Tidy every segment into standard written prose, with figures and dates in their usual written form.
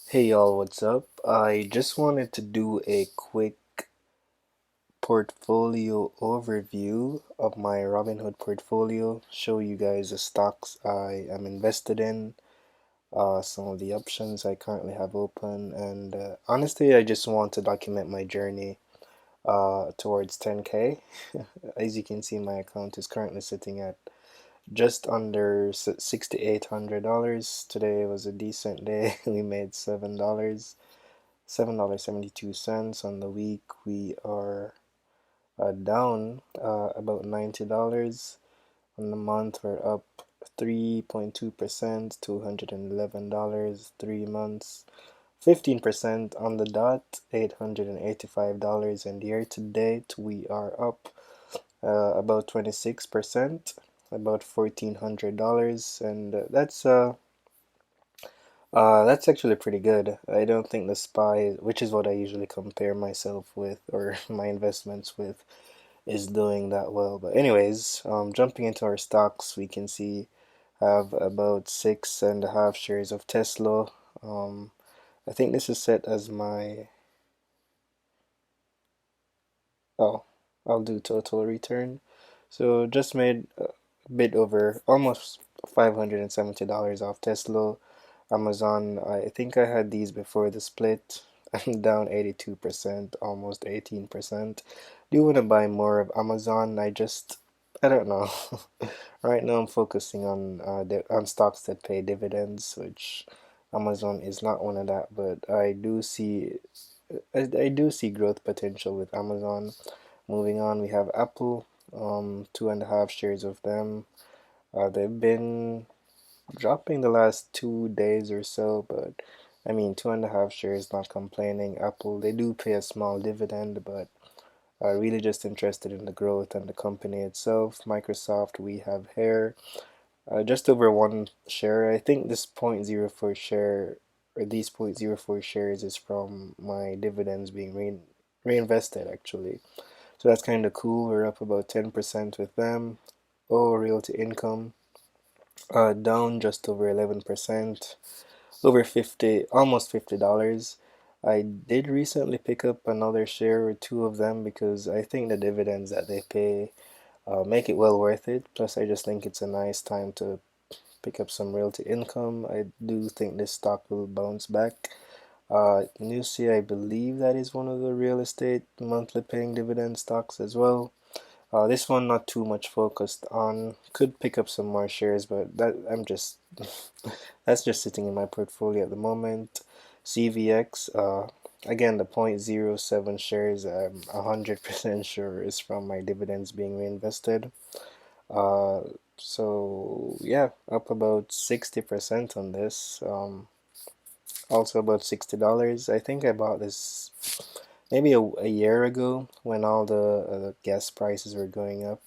Hey y'all, what's up? I just wanted to do a quick portfolio overview of my Robinhood portfolio, show you guys the stocks I am invested in, some of the options I currently have open, and honestly, I just want to document my journey towards 10K. As you can see, my account is currently sitting at just under $6,800. Today was a decent day. We made $7.72 on the week. We are down about $90 on the month. We're up 3.2%, $211, 3 months, 15% on the dot, $885, and year to date we are up about 26%, about $1,400, and that's actually pretty good. I don't think the SPY, which is what I usually compare myself with or my investments with, is doing that well. But anyways, jumping into our stocks, we can see have about 6.5 shares of Tesla. Um, I think this is set as my, oh, I'll do total return. So just made a bit over almost $570 off Tesla. Amazon, I think I had these before the split. I'm down 82%, almost 18%. Do you want to buy more of Amazon? I don't know. Right now I'm focusing on on stocks that pay dividends, which Amazon is not one of that, but I do see growth potential with Amazon. Moving on, we have Apple, 2.5 shares of them. They've been dropping the last 2 days or so, but I mean, 2.5 shares, not complaining. Apple, they do pay a small dividend, but really just interested in the growth and the company itself. Microsoft, we have here, just over 1 share. I think this point zero 0.04 share, or these point zero 0.04 shares is from my dividends being reinvested actually. So that's kind of cool. We're up about 10% with them. Oh, Realty Income, down just over 11%, over 50, almost $50. I did recently pick up another share or two of them because I think the dividends that they pay make it well worth it. Plus, I just think it's a nice time to pick up some realty income. I do think this stock will bounce back. Nusi, I believe that is one of the real estate monthly paying dividend stocks as well. This one not too much focused on. Could pick up some more shares, but that's just sitting in my portfolio at the moment. CVX, again the point zero 0.07 shares, I'm 100% sure is from my dividends being reinvested. Uh, so yeah, up about 60% on this. Also about $60. I think I bought this maybe a year ago when all the gas prices were going up.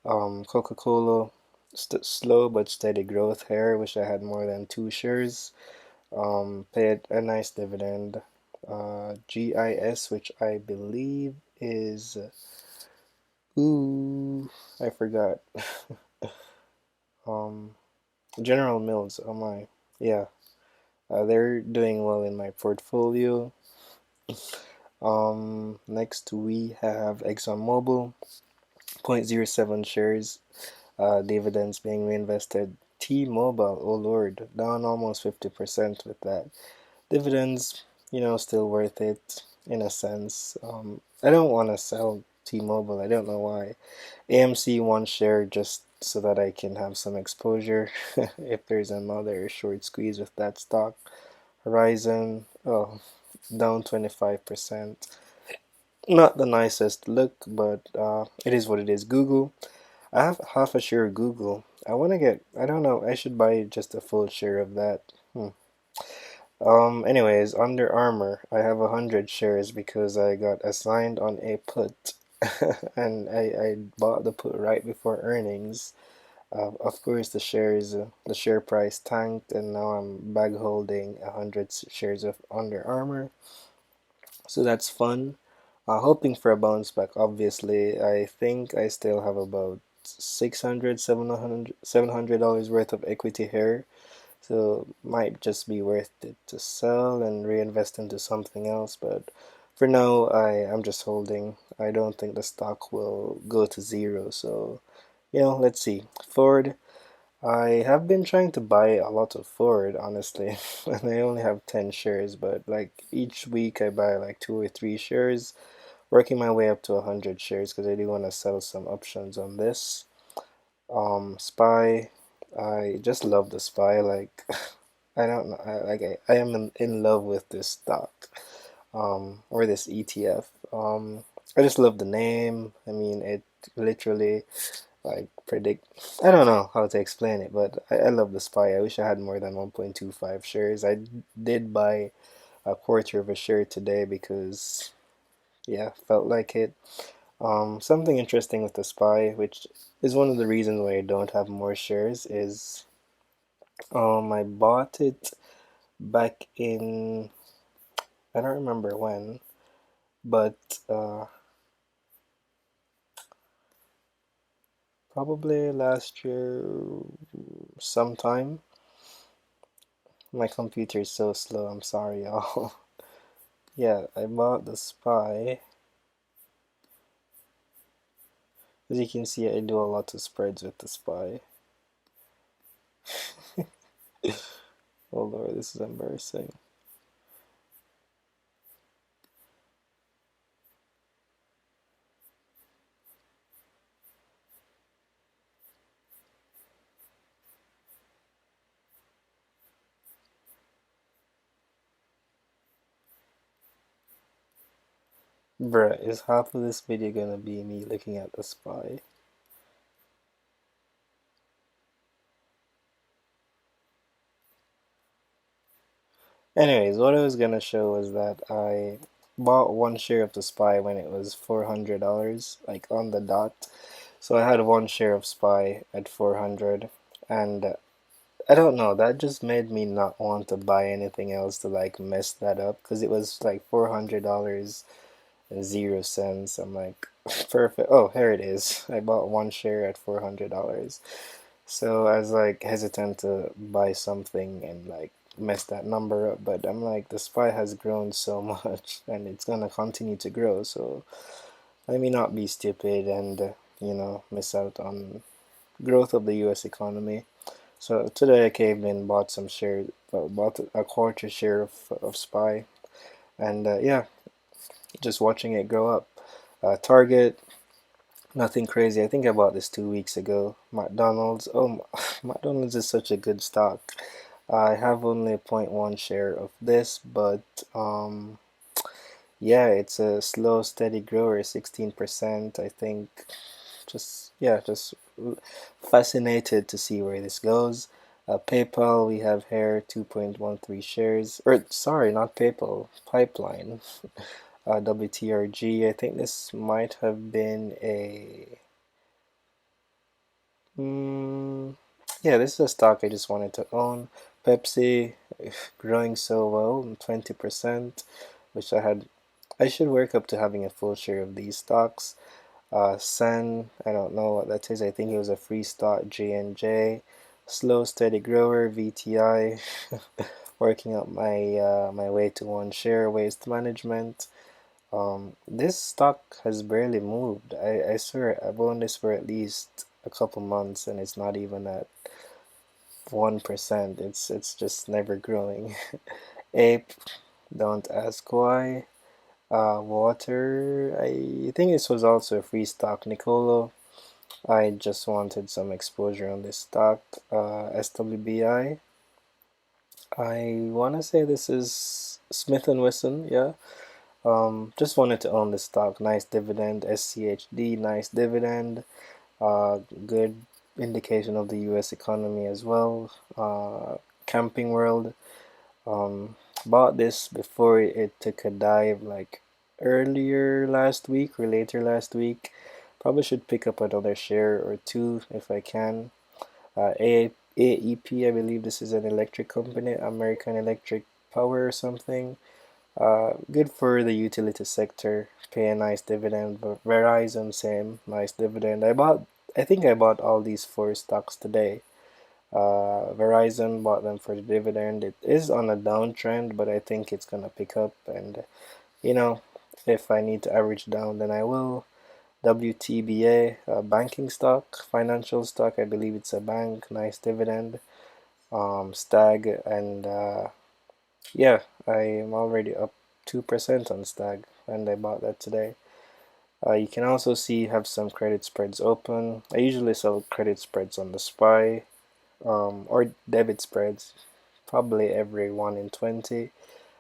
Coca-Cola, st slow but steady growth here. Wish I had more than 2 shares. Paid a nice dividend. GIS, which I believe is, ooh, I forgot. Um, General Mills. Oh my, yeah. They're doing well in my portfolio. Next we have ExxonMobil, zero point zero 0.07 shares, dividends being reinvested. T-Mobile, oh Lord, down almost 50% with that. Dividends, still worth it in a sense. I don't want to sell T-Mobile, I don't know why. AMC 1 share just so that I can have some exposure if there's another short squeeze with that stock. Horizon, oh, down 25%. Not the nicest look, but it is what it is. Google, I have half a share of Google. I don't know, I should buy just a full share of that. Anyways, Under Armour, I have 100 shares because I got assigned on a put, and I bought the put right before earnings. Of course, the share price tanked, and now I'm bag holding 100 shares of Under Armour. So that's fun. Hoping for a bounce back, obviously. I think I still have about 600, $700 worth of equity here. So might just be worth it to sell and reinvest into something else. But for now, I'm just holding. I don't think the stock will go to zero. So, let's see. Ford, I have been trying to buy a lot of Ford, honestly, and I only have 10 shares, but like each week I buy like 2 or 3 shares, working my way up to 100 shares because I do want to sell some options on this. SPY, I just love the SPY. Like, I don't know, I am in love with this stock, or this ETF. I just love the name. I mean, it literally like predict. I don't know how to explain it, but I love the SPY. I wish I had more than 1.25 shares. I did buy a quarter of a share today because, yeah, felt like it. Something interesting with the SPY, which is one of the reasons why I don't have more shares, is I bought it back in, I don't remember when, but probably last year sometime. My computer is so slow, I'm sorry, y'all. Yeah, I bought the SPY. As you can see, I do a lot of spreads with the SPY. Oh Lord, this is embarrassing. Bruh, is half of this video gonna be me looking at the SPY? Anyways, what I was gonna show was that I bought 1 share of the SPY when it was $400, like on the dot. So I had 1 share of SPY at 400, and I don't know, that just made me not want to buy anything else to like mess that up because it was like $400 and 0 cents. I'm like, perfect. Oh, here it is. I bought 1 share at $400. So I was like hesitant to buy something and like mess that number up, but I'm like, the SPY has grown so much and it's gonna continue to grow. So let me not be stupid and, miss out on growth of the US economy. So today I came in, bought some shares, well, bought a quarter share of SPY, and yeah, just watching it grow up. Target, nothing crazy. I think I bought this 2 weeks ago. McDonald's, oh, McDonald's is such a good stock. I have only a zero point 0.1 share of this, but yeah, it's a slow, steady grower, 16%. I think just, yeah, just fascinated to see where this goes. PayPal, we have here 2.13 shares, or sorry, not PayPal, Pipeline. WTRG, I think this might have been a, mm, yeah, this is a stock I just wanted to own. Pepsi, growing so well, 20%, which I should work up to having a full share of these stocks. Sen, I don't know what that is. I think it was a free stock. J&J, slow steady grower. VTI, working up my way to 1 share. Waste management. This stock has barely moved. I swear I've owned this for at least a couple months and it's not even at 1%. It's just never growing. Ape, don't ask why. Water, I think this was also a free stock. Nicolo, I just wanted some exposure on this stock. SWBI, I want to say this is Smith& and Wesson, yeah. Just wanted to own this stock. Nice dividend. SCHD, nice dividend. Good indication of the US economy as well. Camping World, um, bought this before it took a dive like earlier last week or later last week. Probably should pick up another share or two if I can. AEP, I believe this is an electric company, American Electric Power or something. Good for the utility sector, pay a nice dividend. But Verizon, same, nice dividend. I think I bought all these four stocks today. Verizon bought them for the dividend. It is on a downtrend, but I think it's gonna pick up. And you know, if I need to average down, then I will. WTBA, banking stock, financial stock. I believe it's a bank. Nice dividend. Stag, and yeah, I am already up 2% on Stag, and I bought that today. You can also see have some credit spreads open. I usually sell credit spreads on the SPY, or debit spreads, probably every 1 in 20.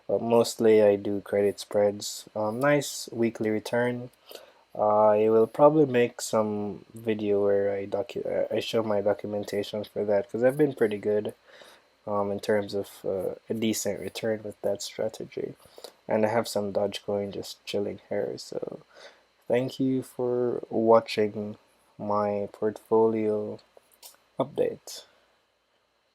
But mostly I do credit spreads. Nice weekly return. I will probably make some video where I show my documentation for that because I've been pretty good in terms of a decent return with that strategy. And I have some Dogecoin just chilling here. So thank you for watching my portfolio update.